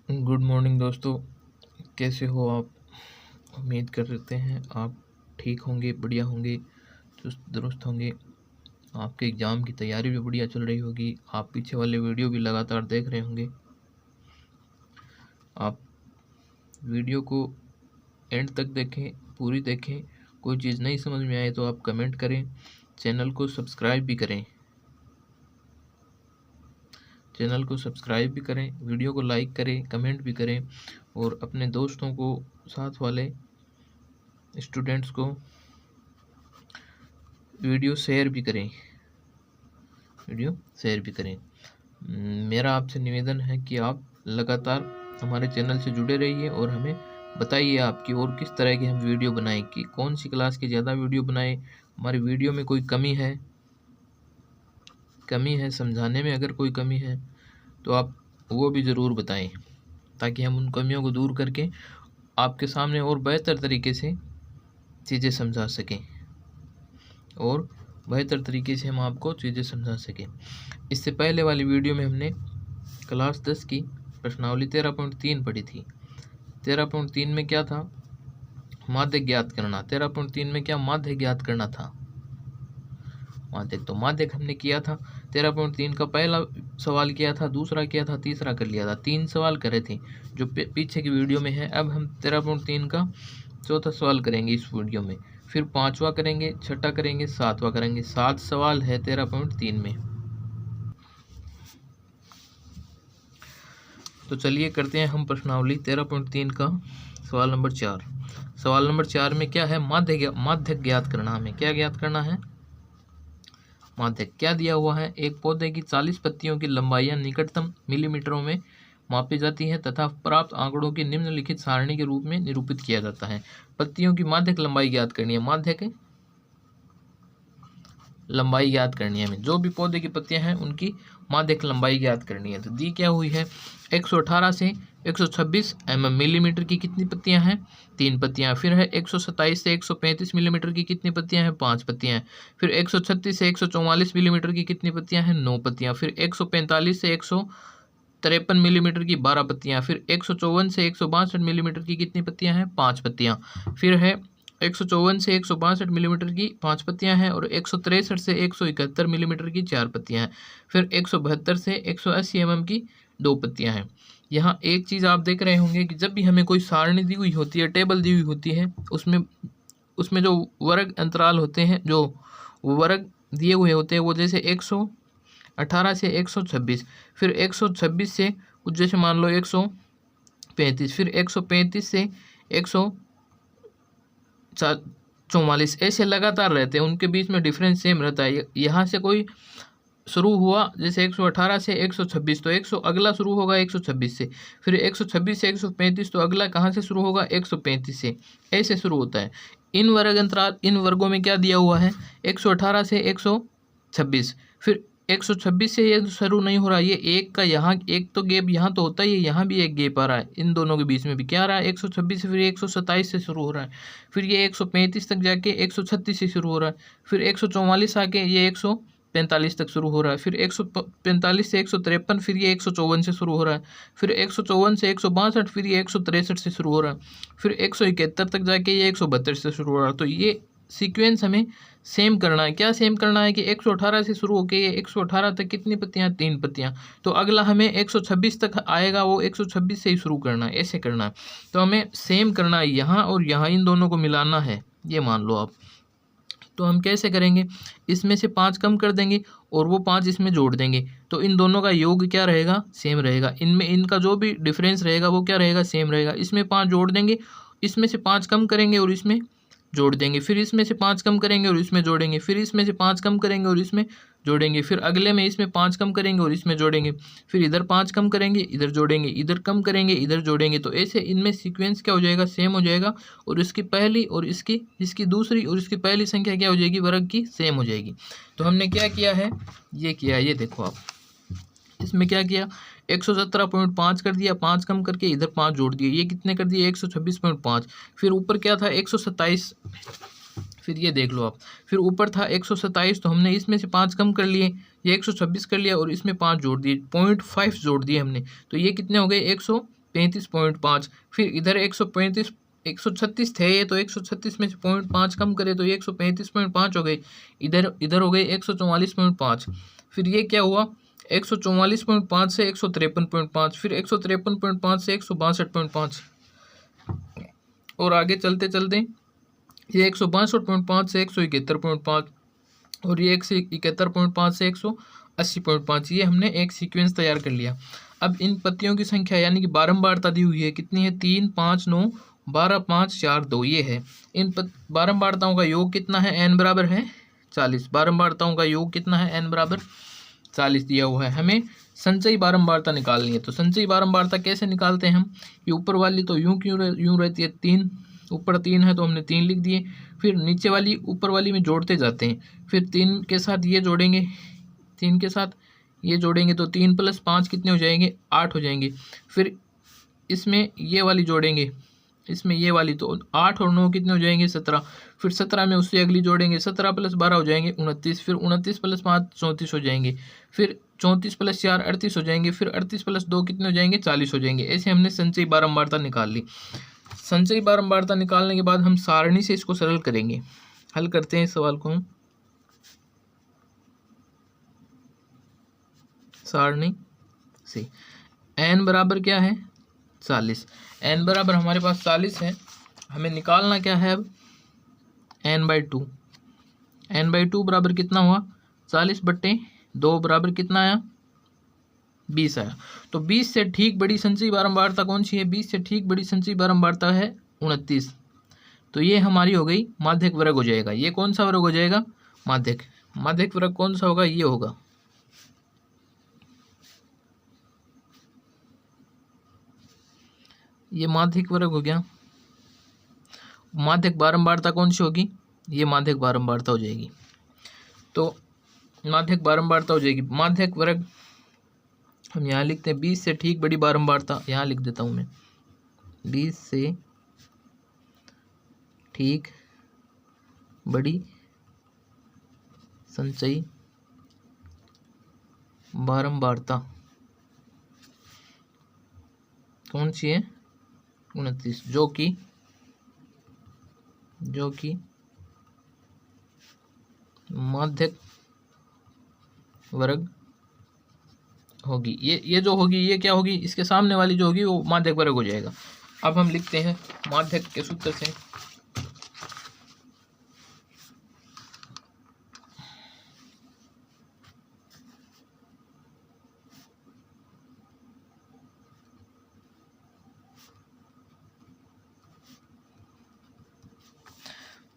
Good morning दोस्तों, कैसे हो आप। उम्मीद करते हैं आप ठीक होंगे, बढ़िया होंगे, चुस्त दुरुस्त होंगे। आपके एग्ज़ाम की तैयारी भी बढ़िया चल रही होगी। आप पीछे वाले वीडियो भी लगातार देख रहे होंगे। आप वीडियो को एंड तक देखें, पूरी देखें। कोई चीज़ नहीं समझ में आए तो आप कमेंट करें। चैनल को सब्सक्राइब भी करें, वीडियो को लाइक करें, कमेंट भी करें और अपने दोस्तों को, साथ वाले स्टूडेंट्स को वीडियो शेयर भी करें। मेरा आपसे निवेदन है कि आप लगातार हमारे चैनल से जुड़े रहिए और हमें बताइए आपकी और किस तरह की हम वीडियो बनाएं, कि कौन सी क्लास की ज़्यादा वीडियो बनाएं। हमारी वीडियो में कोई कमी है समझाने में, अगर कोई कमी है तो आप वो भी ज़रूर बताएं, ताकि हम उन कमियों को दूर करके आपके सामने और बेहतर तरीके से चीज़ें समझा सकें इससे पहले वाली वीडियो में हमने क्लास 10 की प्रश्नावली 13.3 पढ़ी थी। 13.3 में क्या था? माध्यक ज्ञात करना। 13.3 में क्या माध्यक ज्ञात करना था? माध्यक हमने किया था। 13.3 का पहला सवाल किया था, दूसरा किया था, तीसरा कर लिया था। 3 सवाल करे थे जो पीछे की वीडियो में है। अब हम 13.3 का चौथा सवाल करेंगे इस वीडियो में, फिर 5वां करेंगे, 6ठा करेंगे, 7वां करेंगे। 7 सवाल है 13.3 में। तो चलिए करते हैं हम प्रश्नावली 13.3 का सवाल नंबर 4। सवाल नंबर 4 में क्या है? माध्यक ज्ञात करना। हमें क्या ज्ञात करना है? माध्यक। क्या दिया हुआ है? एक पौधे की 40 पत्तियों की लंबाइयां निकटतम मिलीमीटरों में मापी जाती है तथा प्राप्त आंकड़ों की निम्नलिखित सारणी के रूप में निरूपित किया जाता है। पत्तियों की माध्यक लंबाई ज्ञात करनी है। माध्यक लंबाई ज्ञात करनी है हमें। जो भी पौधे की पत्तियां हैं उनकी माध्यक लंबाई ज्ञात करनी है। तो दी क्या हुई है? 118 से 126 मिलीमीटर की कितनी पत्तियां हैं? 3 पत्तियां। फिर है 127 से 135 मिलीमीटर की कितनी पत्तियां हैं? 5 पत्तियां। फिर 136 से 144 मिलीमीटर की कितनी पत्तियां हैं? 9 पत्तियां। फिर 145 से 153 मिलीमीटर की 12 पत्तियां। फिर 154 से 162 मिलीमीटर की कितनी पत्तियां हैं? 5 पत्तियां। फिर है 154 से 162 मिलीमीटर की 5 पत्तियां हैं और 163 से 171 मिलीमीटर की 4 पत्तियां हैं। फिर 172 से 180 की 2 पत्तियां हैं। यहाँ एक चीज़ आप देख रहे होंगे कि जब भी हमें कोई सारणी दी हुई होती है, टेबल दी हुई होती है, उसमें जो वर्ग अंतराल होते हैं, जो वर्ग दिए हुए होते हैं, वो जैसे 118 से 126, फिर 126 से कुछ जैसे मान लो 135, फिर 135 से 144, ऐसे लगातार रहते हैं। उनके बीच में डिफरेंस सेम रहता है। यहाँ से कोई शुरू हुआ जैसे 118 से 126, तो 100 अगला शुरू होगा 126 से, फिर 126 से 135, तो अगला कहाँ से शुरू होगा? 135 से। ऐसे शुरू होता है। इन वर्गों में क्या दिया हुआ है? 118 से 126, फिर 126 से ये शुरू नहीं हो रहा, ये एक का यहाँ एक तो गैप यहाँ तो होता ही है, यहाँ भी एक गैप आ रहा है। इन दोनों के बीच में भी क्या आ रहा है? 126 से फिर 127 से शुरू हो रहा है, फिर ये 135 तक जाके 136 से शुरू हो रहा है, फिर 144 आके ये 145 तक शुरू हो रहा है, फिर 145 से 153, फिर ये 154 से शुरू हो रहा है, फिर 154 से 162, फिर ये 163 से शुरू हो रहा है, फिर 171 तक जाके ये 172 से शुरू हो रहा है। तो ये सीक्वेंस हमें सेम करना है। क्या सेम करना है? कि 118 से शुरू होकर ये 118 तक कितनी पत्तियां? 3 पत्तियां। तो अगला हमें 126 तक आएगा, वो 126 से ही शुरू करना है, ऐसे करना है। तो हमें सेम करना है, यहाँ और यहाँ इन दोनों को मिलाना है, ये मान लो आप। तो हम कैसे करेंगे? इसमें से 5 कम कर देंगे और वो 5 इसमें जोड़ देंगे, तो इन दोनों का योग क्या रहेगा? सेम रहेगा। इनमें इनका जो भी डिफरेंस रहेगा वो क्या रहेगा? सेम रहेगा। इसमें 5 जोड़ देंगे, इसमें से 5 कम करेंगे और इसमें जोड़ देंगे, फिर इसमें से 5 कम करेंगे और इसमें जोड़ेंगे, फिर इसमें से 5 कम करेंगे और इसमें जोड़ेंगे, फिर अगले में इसमें 5 कम करेंगे और इसमें जोड़ेंगे, फिर इधर 5 कम करेंगे, इधर जोड़ेंगे, इधर कम करेंगे, इधर जोड़ेंगे। तो ऐसे इनमें सीक्वेंस क्या हो जाएगा? सेम हो जाएगा। और इसकी पहली और इसकी दूसरी और इसकी पहली संख्या क्या हो जाएगी? वर्ग की सेम हो जाएगी। तो हमने क्या किया है? ये किया, ये देखो आप, इसमें क्या किया? 117.5 कर दिया, 5 कम करके इधर 5 जोड़ दिए, ये कितने कर दिए? 126.5। फिर ऊपर क्या था? 127। फिर ये देख लो आप, फिर ऊपर था 127, तो हमने इसमें से 5 कम कर लिए, ये 126 कर लिया और इसमें 5 जोड़ दिए, 0.5 जोड़ दिए हमने, तो ये कितने हो गए? 135 135.5, फिर इधर 136 थे ये, तो 136 में से 0.5 कम करे तो ये 135.5 हो गए, इधर हो गए 144.5, फिर ये क्या हुआ 144.5 से 153.5, फिर 153.5 से 162.5, और आगे चलते चलते ये 162.5 से 171.5, और ये 171.5 से 180.5, ये हमने एक सीक्वेंस तैयार कर लिया। अब इन पत्तियों की संख्या यानी कि बारंबारता दी हुई है, कितनी है 3, 5, 9, 12, 5, 4, 2, ये है। इन बारंबारताओं का योग कितना है, n बराबर है 40। बारंबारताओं का योग कितना है, n बराबर 40 दिया हुआ है। हमें संचयी बारंबारता निकालनी है, तो संचयी बारंबारता कैसे निकालते हैं हम, ये ऊपर वाली तो यूं रहती है 3, ऊपर 3 है तो हमने 3 लिख दिए, फिर नीचे वाली ऊपर वाली में जोड़ते जाते हैं, फिर 3 के साथ ये जोड़ेंगे, 3 के साथ ये जोड़ेंगे तो 3 + 5 कितने हो जाएंगे, 8 हो जाएंगे, फिर इसमें ये वाली जोड़ेंगे, इसमें ये वाली, तो 8 और 9 कितने हो जाएंगे, 17, फिर 17 में उससे अगली जोड़ेंगे, 17 + 12 हो जाएंगे 29, फिर 29 + 5 34 हो जाएंगे, फिर 34 + 4 38 हो जाएंगे, फिर 38 + 2 कितने हो जाएंगे, 40 हो जाएंगे। ऐसे हमने संचयी बारंबारता निकाल ली। संचयी बारंबारता निकालने के बाद हम सारणी से इसको सरल करेंगे। हल करते हैं इस सवाल को हम सारणी से। n बराबर क्या है, 40। n बराबर हमारे पास 40 है, हमें निकालना क्या है अब, n/2। n/2 बराबर कितना हुआ, 40/2 बराबर कितना आया, 20 आया। तो 20 से ठीक बड़ी संचयी बारंबारता कौन सी है, 20 से ठीक बड़ी संचयी बारंबारता है 29। तो ये हमारी हो गई माध्यक वर्ग हो जाएगा। ये कौन सा वर्ग हो जाएगा, माध्यक वर्ग कौन सा होगा, ये होगा। ये माध्यक वर्ग हो गया। माध्यक बारंबारता कौन सी होगी, ये माध्यक बारंबारता हो जाएगी। तो माध्यक बारंबारता हो जाएगी, माध्यक वर्ग हम यहाँ लिखते हैं 20 से ठीक बड़ी बारंबारता, यहाँ लिख देता हूँ मैं, 20 से ठीक बड़ी संचयी बारंबारता कौन सी है, 29, जो कि माध्यक वर्ग होगी। ये जो होगी, ये क्या होगी, इसके सामने वाली जो होगी वो माध्यक वर्ग हो जाएगा। अब हम लिखते हैं माध्यक के सूत्र से,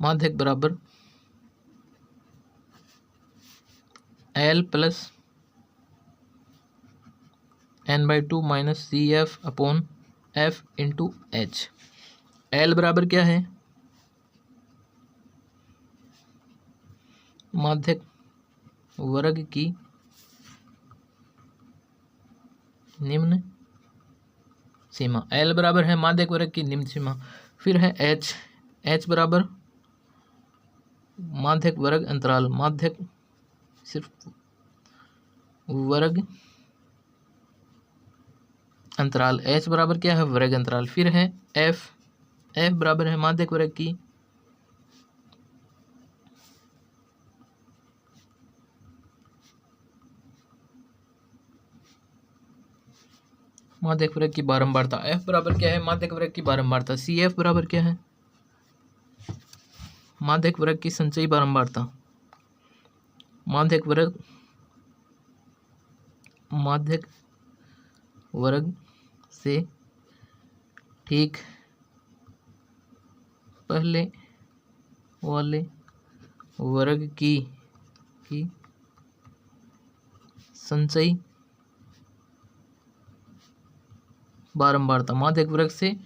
माध्यक बराबर L + n/2 - CF/F × H। L बराबर क्या है, माध्यक वर्ग की निम्न सीमा। L बराबर है माध्यक वर्ग की निम्न सीमा। फिर है H बराबर माध्यक वर्ग अंतराल, माध्यक सिर्फ वर्ग अंतराल, H बराबर क्या है, वर्ग अंतराल। फिर है F बराबर है माध्यक वर्ग की बारंबारता। F बराबर क्या है, माध्यक वर्ग की बारंबारता। CF बराबर क्या है, माध्यक वर्ग की संचयी बारंबारता। माध्यक वर्ग से ठीक पहले वाले वर्ग की संचयी बारंबारता, माध्यक वर्ग से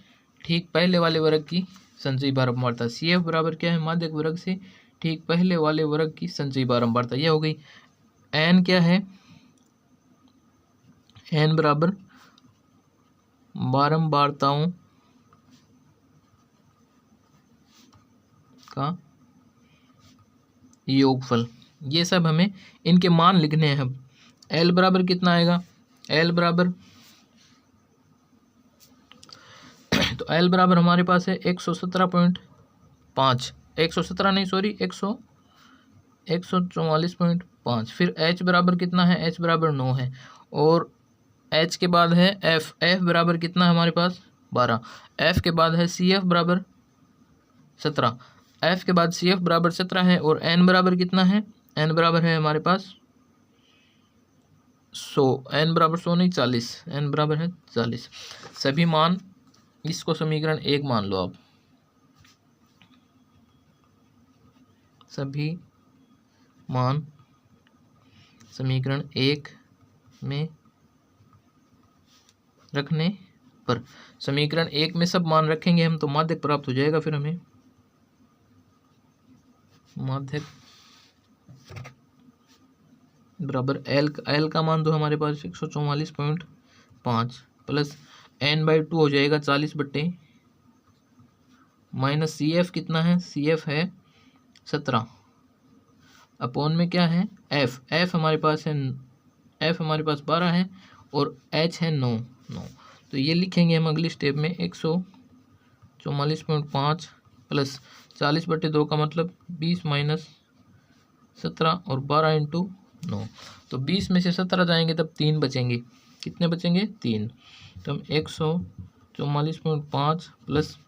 ठीक पहले वाले वर्ग की संचयी बारंबारता। CF बराबर क्या है, माध्यक वर्ग से ठीक पहले वाले वर्ग की संचयी बारंबारता। यह हो गई। n क्या है, n बराबर बारंबारताओं का योगफल। ये सब हमें इनके मान लिखने हैं। अब L बराबर कितना आएगा, L बराबर तो एल बराबर हमारे पास है 117.5, 117 नहीं सॉरी 144.5। फिर एच बराबर कितना है, एच बराबर 9 है, और एच के बाद है एफ, एफ बराबर कितना है हमारे पास 12, एफ के बाद है सी एफ बराबर 17, एफ के बाद सी एफ बराबर 17 है, और एन बराबर कितना है, एन बराबर है हमारे पास 100, एन बराबर 100 नहीं 40, एन बराबर है 40। सभी मान, इसको समीकरण 1 मान लो आप, सभी मान समीकरण 1 में रखने पर, समीकरण 1 में सब मान रखेंगे हम तो माध्यक प्राप्त हो जाएगा। फिर हमें माध्यक बराबर एल का मान तो हमारे पास 144.5 प्लस n/2 हो जाएगा 40/, माइनस सी एफ कितना है, सी एफ है 17, अपॉन में क्या है एफ, एफ हमारे पास है, एफ हमारे पास 12 है, और एच है 9। तो ये लिखेंगे हम अगली स्टेप में 144.5 प्लस 40/2 का मतलब 20 माइनस 17 और 12 इंटू 9। तो 20 में से 17 जाएंगे तब 3 बचेंगे, कितने बचेंगे 3। तो हम 144.5 प्लस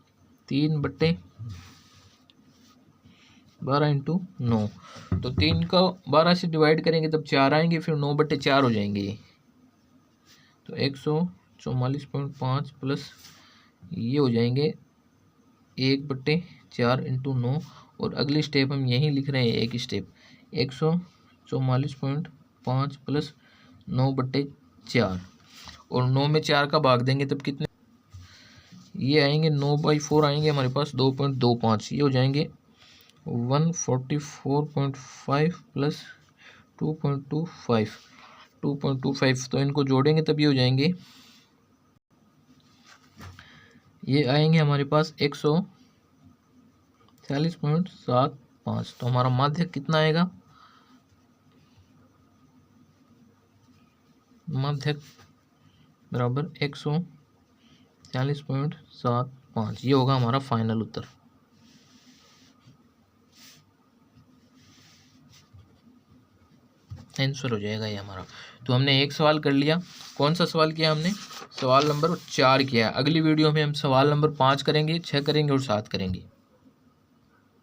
3/12 इंटू 9, तो 3 का 12 से डिवाइड करेंगे तब 4 आएंगे, फिर 9/4 हो जाएंगे। तो 144.5 प्लस ये हो जाएंगे 1/4 इंटू 9, और अगली स्टेप हम यहीं लिख रहे हैं एक स्टेप, 144.5 प्लस 9/4, और 9 में 4 का भाग देंगे तब कितने ये आएंगे, 9/4 आएंगे हमारे पास 2.25, ये हो जाएंगे 144.5 प्लस 2.25, तो इनको जोड़ेंगे तब ये हो जाएंगे, ये आएंगे हमारे पास 146.75। तो हमारा माध्यक कितना आएगा, माध्यक बराबर 146.75, ये होगा हमारा फाइनल उत्तर। आंसर हो जाएगा ये हमारा। तो हमने एक सवाल कर लिया, कौन सा सवाल किया हमने, सवाल नंबर 4 किया। अगली वीडियो में हम सवाल नंबर 5 करेंगे, 6 करेंगे और 7 करेंगे।